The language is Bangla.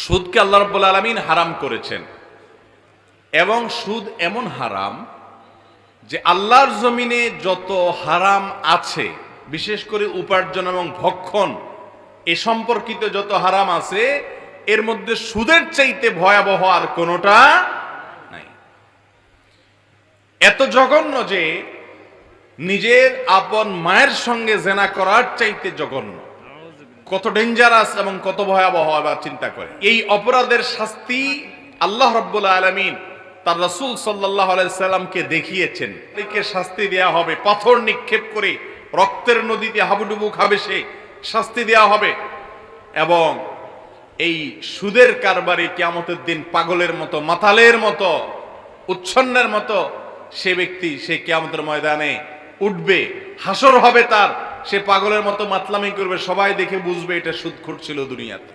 সুদকে আল্লাহ রাব্বুল আলামিন হারাম করেছেন এবং সুদ এমন হারাম যে আল্লাহর জমিনে যত হারাম আছে, বিশেষ করে উপার্জন এবং ভক্ষণ এ সম্পর্কিত যত হারাম আছে, এর মধ্যে সুদের চাইতে ভয়াবহ আর কোনোটা নাই। এত জঘন্য যে নিজের আপন মায়ের সঙ্গে জেনা করার চাইতে জঘন্য। কত ডেঞ্জারাস এবং কত ভয়াবহ আবার চিন্তা করে। এই অপরাধের শাস্তি আল্লাহ রাব্বুল আলামিন তার রাসূল সাল্লাল্লাহু আলাইহি সাল্লামকে দেখিয়েছেন। একে শাস্তি দেয়া হবে, পাথর নিক্ষেপ করে রক্তের নদীতে হাবুডুবু খাবে, সে শাস্তি দেয়া হবে। এবং এই সুদের কারবারি কিয়ামতের দিন পাগলের মতো, মাতালের মতো, উচ্ছন্নের মতো সে ব্যক্তি সে কিয়ামতের ময়দানে উঠবে, হাসর হবে তার, সে পাগলের মতো মাতলামি করবে, সবাই দেখে বুঝবে এটা সুদখোর ছিল দুনিয়াতে।